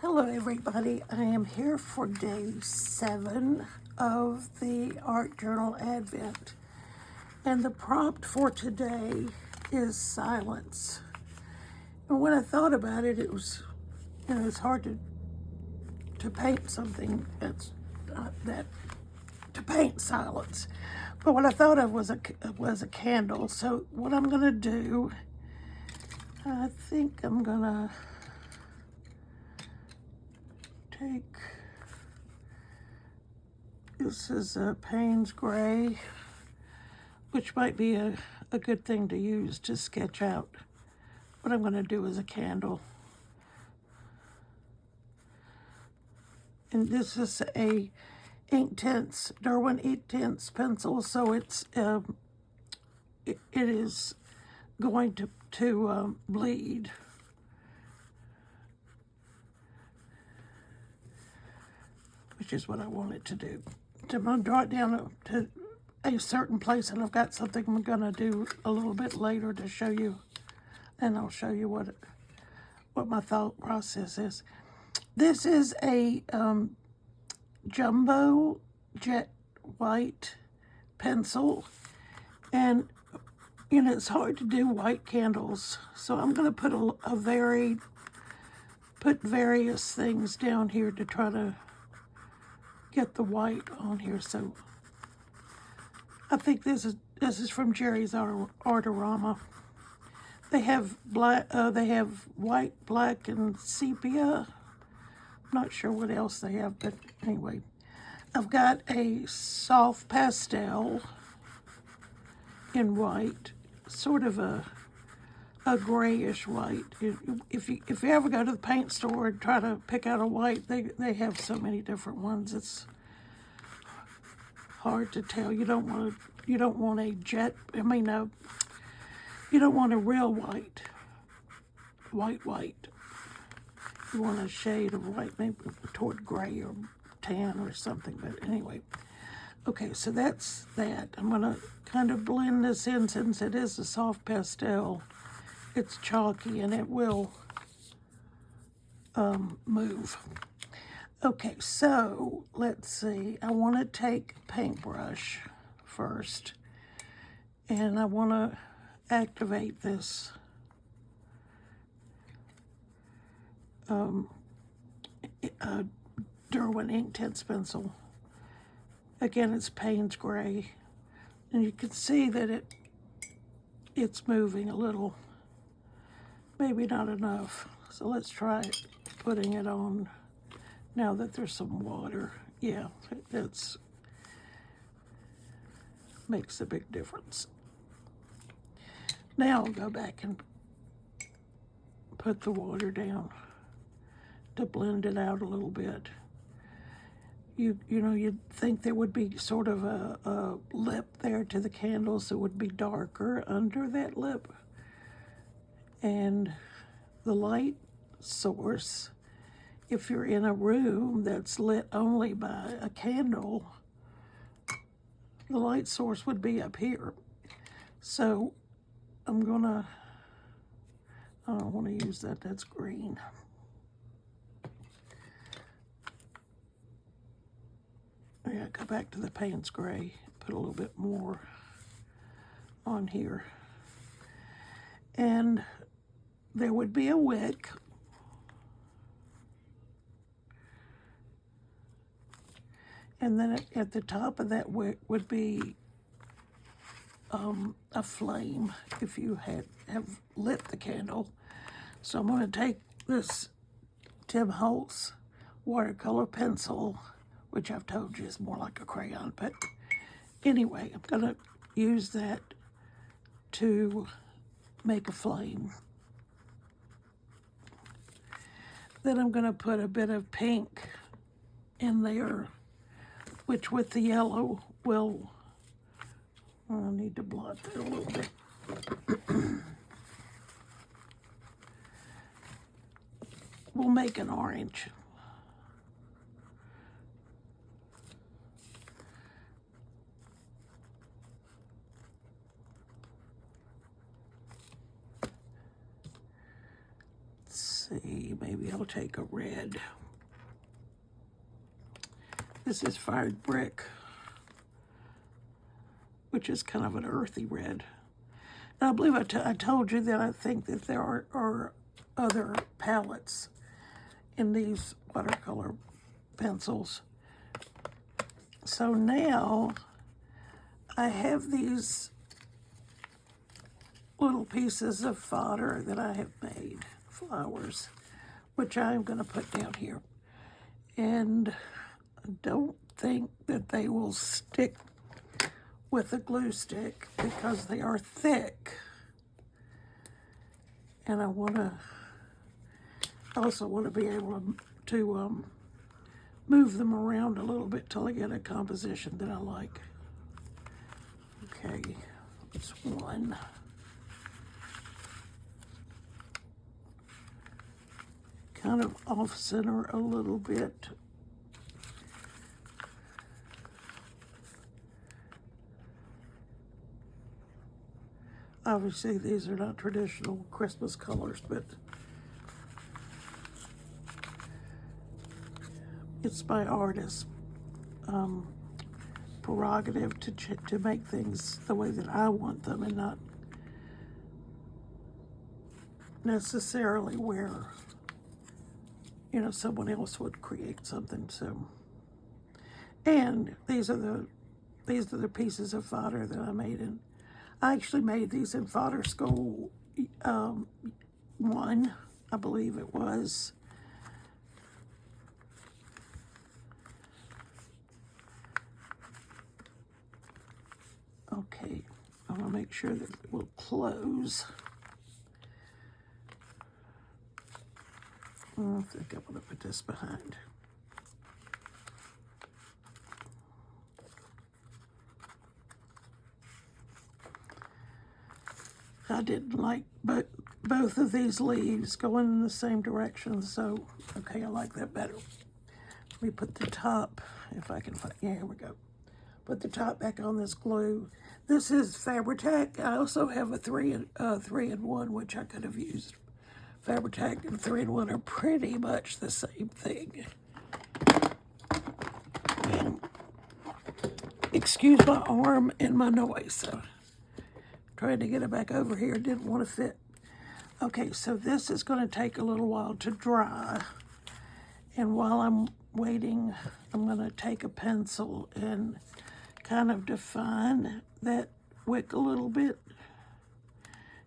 Hello everybody, I am here for day 7 of the Art Journal Advent, and the prompt for today is silence. And when I thought about it, it's hard to paint something that's to paint silence. But what I thought of was a candle. So what I'm gonna do, I think I'm gonna take, this is a Payne's Gray, which might be a good thing to use to sketch out what I'm going to do as a candle. And this is a Inktense, Derwent Inktense pencil, so it is going to bleed. Which is what I want it to do. So I'm going to draw it down to a certain place, and I've got something I'm going to do a little bit later to show you, and I'll show you what my thought process is. This is a jumbo jet white pencil, and it's hard to do white candles, so I'm going to put various things down here to try to get the white on here. So I think this is from Jerry's Artorama. They have black, they have white, black, and sepia. Not sure what else they have, but anyway, I've got a soft pastel in white, sort of a grayish white. If you ever go to the paint store and try to pick out a white, they have so many different ones. It's hard to tell. You don't want a jet. You don't want a real white. You want a shade of white, maybe toward gray or tan or something. But anyway, okay. So that's that. I'm gonna kind of blend this in since it is a soft pastel. It's chalky and it will move. Okay, so let's see. I want to take a paintbrush first, and I want to activate this Derwent Inktense pencil. Again, it's Payne's Gray, and you can see that it's moving a little. Maybe not enough. So let's try putting it on now that there's some water. Yeah, that's makes a big difference. Now I'll go back and put the water down to blend it out a little bit. You'd think there would be sort of a lip there to the candle, so it would be darker under that lip. And the light source, if you're in a room that's lit only by a candle, the light source would be up here. So I don't want to use that, that's green. Yeah, go back to the Payne's Gray, put a little bit more on here. And there would be a wick. And then at the top of that wick would be a flame if you have lit the candle. So I'm going to take this Tim Holtz watercolor pencil, which I've told you is more like a crayon, but anyway, I'm going to use that to make a flame. Then I'm going to put a bit of pink in there, which with the yellow will, I need to blot that a little bit. We'll make an orange. see, maybe I'll take a red. This is Fired Brick, which is kind of an earthy red. And I believe I told you that I think that there are other palettes in these watercolor pencils. So now I have these little pieces of fodder that I have made, flowers, which I'm going to put down here. And I don't think that they will stick with a glue stick because they are thick. And I also want to be able to move them around a little bit till I get a composition that I like. Okay, that's one. Kind of off center a little bit. Obviously, these are not traditional Christmas colors, but it's my artist's prerogative to make things the way that I want them and not necessarily where, you know, someone else would create something. So, and these are the pieces of fodder that I made in. I actually made these in Fodder School 1, I believe it was. Okay, I want to make sure that it will close. I think I'm going to put this behind. I didn't like both of these leaves going in the same direction, so, okay, I like that better. Let me put the top, if I can find, yeah, here we go. Put the top back on this glue. This is Fabri-Tac. I also have a 3-in-1, which I could have used. Fabri-Tac and 3-in-1 are pretty much the same thing. And excuse my arm and my noise, so trying to get it back over here, didn't want to fit. Okay, so this is going to take a little while to dry. And while I'm waiting, I'm going to take a pencil and kind of define that wick a little bit.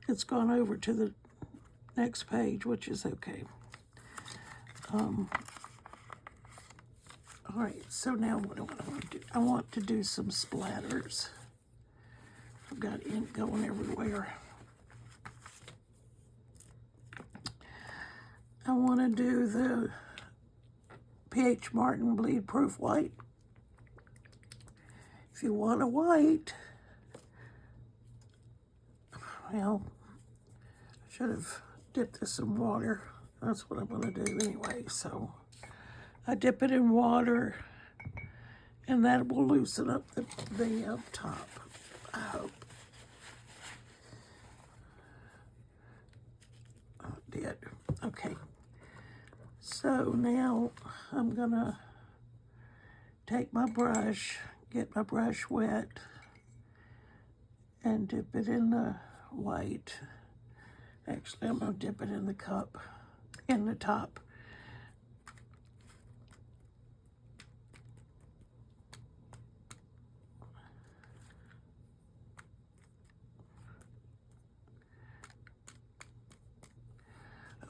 It's gone over to the next page, which is okay. All right, so now what do I want to do? I want to do some splatters. I've got ink going everywhere. I want to do the P.H. Martin Bleed Proof White. If you want a white, well, I should have dipped this in water. That's what I'm going to do anyway. So I dip it in water, and that will loosen up the top, I hope. Oh, it did. Okay. So now I'm going to take my brush, get my brush wet, and dip it in the white. Actually, I'm going to dip it in the cup, in the top.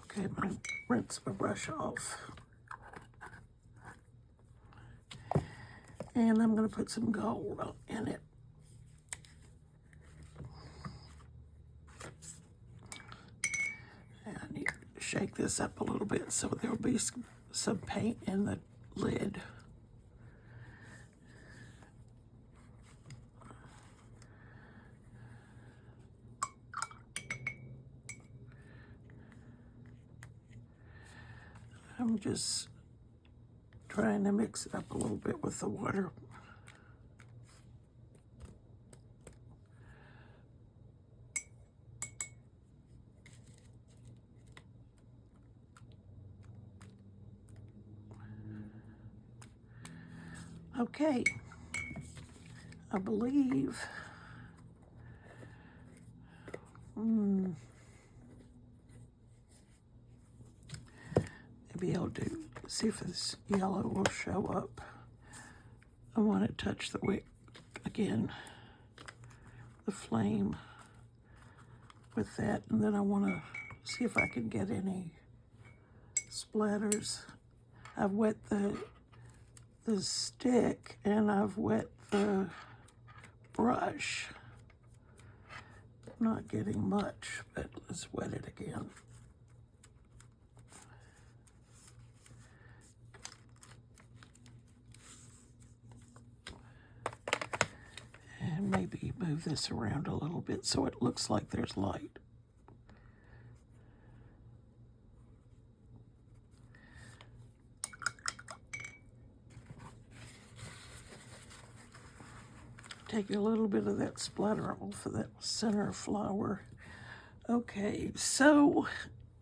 Okay, I'm going to rinse my brush off. And I'm going to put some gold in it. And I need to shake this up a little bit so there'll be some paint in the lid. I'm just trying to mix it up a little bit with the water. Okay, I believe, maybe I'll see if this yellow will show up. I want to touch the wick again, the flame with that, and then I want to see if I can get any splatters. I've wet the stick and I've wet the brush. Not getting much, but let's wet it again. And maybe move this around a little bit so it looks like there's light. Take a little bit of that splatter off of that center flower. Okay, so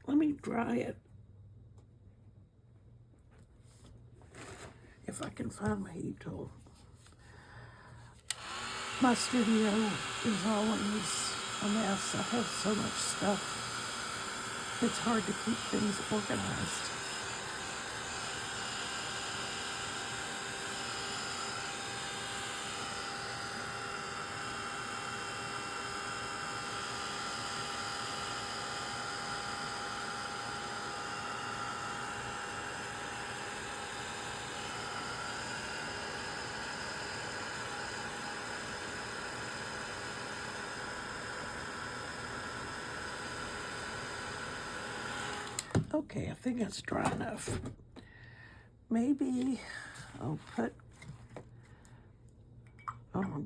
let me dry it. If I can find my heat tool. My studio is always a mess. I have so much stuff. It's hard to keep things organized. Okay, I think it's dry enough. Maybe I'll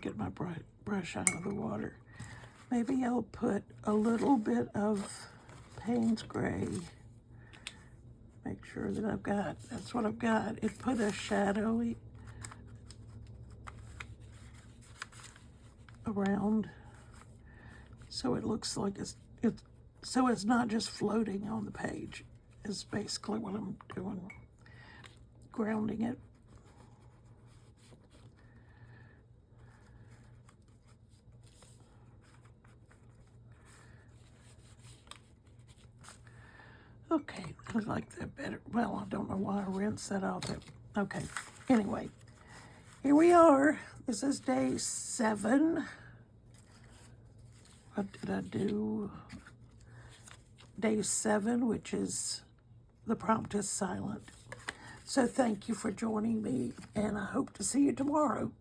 get my brush out of the water. Maybe I'll put a little bit of Payne's Gray. Make sure that that's what I've got. It put a shadowy around so it looks like so it's not just floating on the page. Is basically what I'm doing, grounding it. Okay, I like that better. Well, I don't know why I rinsed that off. Okay, anyway, here we are. This is day 7. What did I do? Day 7, which is the prompt is silent. So thank you for joining me, and I hope to see you tomorrow.